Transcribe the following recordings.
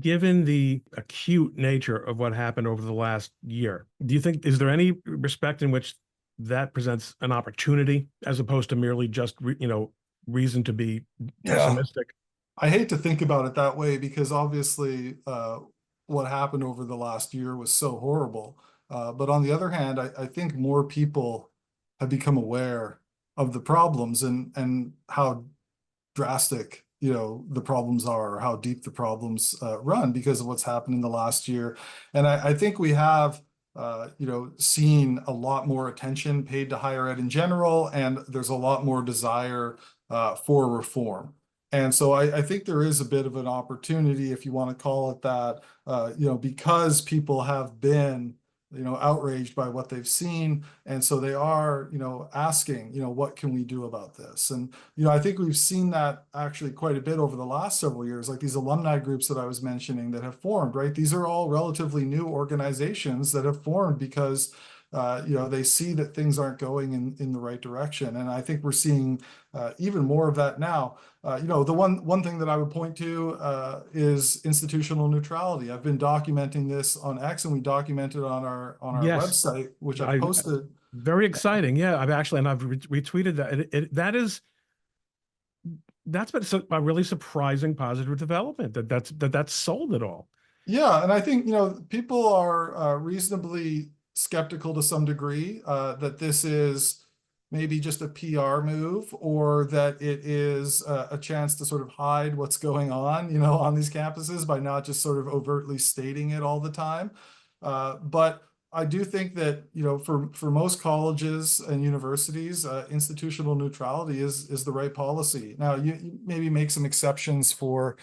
given the acute nature of what happened over the last year, do you think, is there any respect in which that presents an opportunity as opposed to merely just, reason to be Yeah, pessimistic? I hate to think about it that way because obviously what happened over the last year was so horrible. But on the other hand, I think more people have become aware of the problems and how drastic, the problems are, or how deep the problems run because of what's happened in the last year. And I think we have, seen a lot more attention paid to higher ed in general, and there's a lot more desire for reform. And so I think there is a bit of an opportunity, if you want to call it that, because people have been, outraged by what they've seen. And so they are, asking, what can we do about this? And I think we've seen that actually quite a bit over the last several years, like these alumni groups that I was mentioning that have formed, right? These are all relatively new organizations that have formed because they see that things aren't going in the right direction. And I think we're seeing even more of that now. The one thing that I would point to is institutional neutrality. I've been documenting this on X, and we documented on our Yes, website, which I've I posted. very exciting. Yeah, I've retweeted that. That's been a really surprising positive development that's sold it all. Yeah, and I think, people are reasonably skeptical to some degree that this is maybe just a PR move, or that it is a chance to sort of hide what's going on, on these campuses by not just sort of overtly stating it all the time. But I do think that, for most colleges and universities, institutional neutrality is the right policy. Now, you maybe make some exceptions for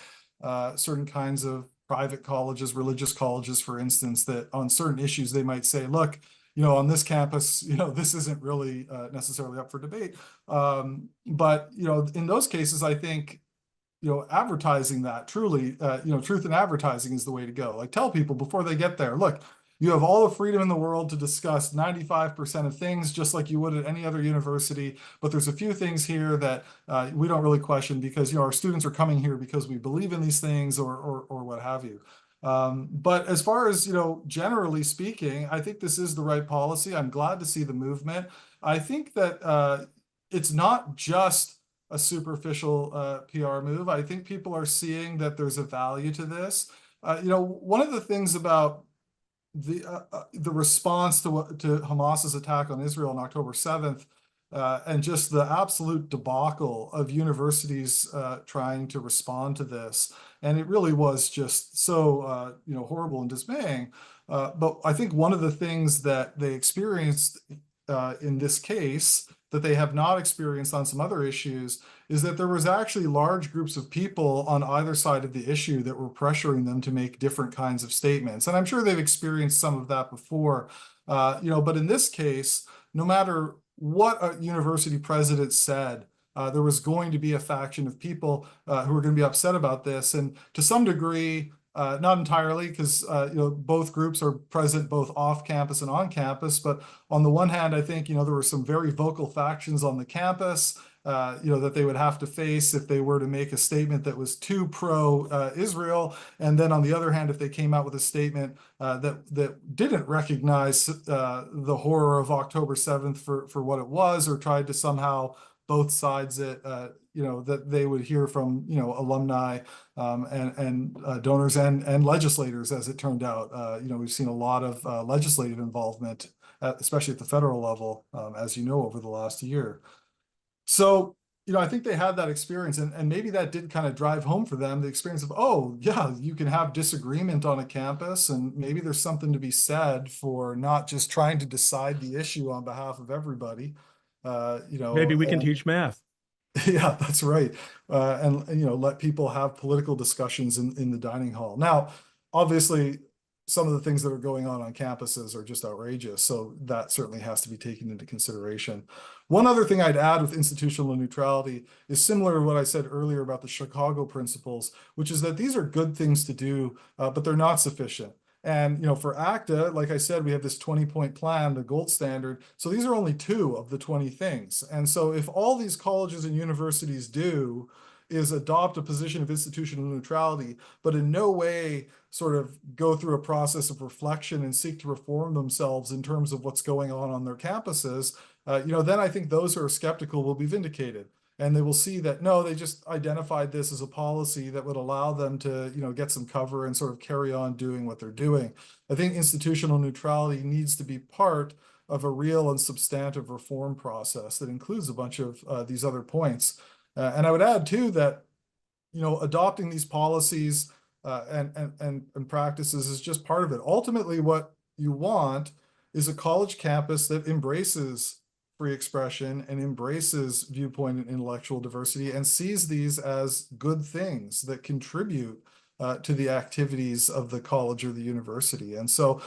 certain kinds of private colleges, religious colleges, for instance, that on certain issues they might say, look, on this campus, this isn't really necessarily up for debate. But, in those cases, I think, advertising that truly, truth in advertising is the way to go. Like, tell people before they get there, look, you have all the freedom in the world to discuss 95% of things, just like you would at any other university. But there's a few things here that we don't really question because, our students are coming here because we believe in these things, or what have you. But as far as, generally speaking, I think this is the right policy. I'm glad to see the movement. I think that it's not just a superficial PR move. I think people are seeing that there's a value to this. One of the things about the response to Hamas's attack on Israel on October 7th, and just the absolute debacle of universities trying to respond to this. And it really was just so horrible and dismaying. But I think one of the things that they experienced in this case that they have not experienced on some other issues is that there was actually large groups of people on either side of the issue that were pressuring them to make different kinds of statements. And I'm sure they've experienced some of that before, but in this case, no matter what a university president said, there was going to be a faction of people who were going to be upset about this. And to some degree, not entirely, because both groups are present both off campus and on campus. But on the one hand, I think there were some very vocal factions on the campus that they would have to face if they were to make a statement that was too pro-Israel. And then on the other hand, if they came out with a statement that didn't recognize the horror of October 7th for what it was, or tried to somehow both sides it, that they would hear from, alumni and donors and legislators, as it turned out. We've seen a lot of legislative involvement, especially at the federal level, as you know, over the last year. So, I think they had that experience, and maybe that did kind of drive home for them the experience of, oh, yeah, you can have disagreement on a campus, and maybe there's something to be said for not just trying to decide the issue on behalf of everybody. Maybe we can And teach math. yeah, that's right. And let people have political discussions in the dining hall. Now, obviously, some of the things that are going on campuses are just outrageous. So that certainly has to be taken into consideration. One other thing I'd add with institutional neutrality is similar to what I said earlier about the Chicago principles, which is that these are good things to do, but they're not sufficient. And, for ACTA, like I said, we have this 20-point plan, the gold standard. So these are only two of the 20 things. And so if all these colleges and universities do is adopt a position of institutional neutrality, but in no way sort of go through a process of reflection and seek to reform themselves in terms of what's going on their campuses, then I think those who are skeptical will be vindicated. And they will see that, no, they just identified this as a policy that would allow them to, get some cover and sort of carry on doing what they're doing. I think institutional neutrality needs to be part of a real and substantive reform process that includes a bunch of these other points. And I would add too that, adopting these policies and practices is just part of it. Ultimately, what you want is a college campus that embraces free expression and embraces viewpoint and intellectual diversity and sees these as good things that contribute to the activities of the college or the university. And so,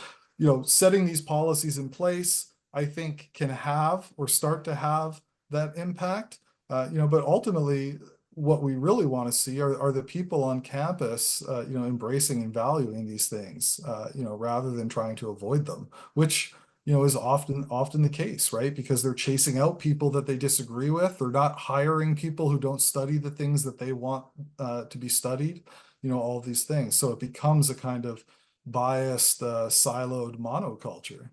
setting these policies in place, I think can have or start to have that impact. But ultimately, what we really want to see are the people on campus, embracing and valuing these things, rather than trying to avoid them, which, is often the case, right? Because they're chasing out people that they disagree with. They're not hiring people who don't study the things that they want to be studied, all these things. So it becomes a kind of biased, siloed monoculture.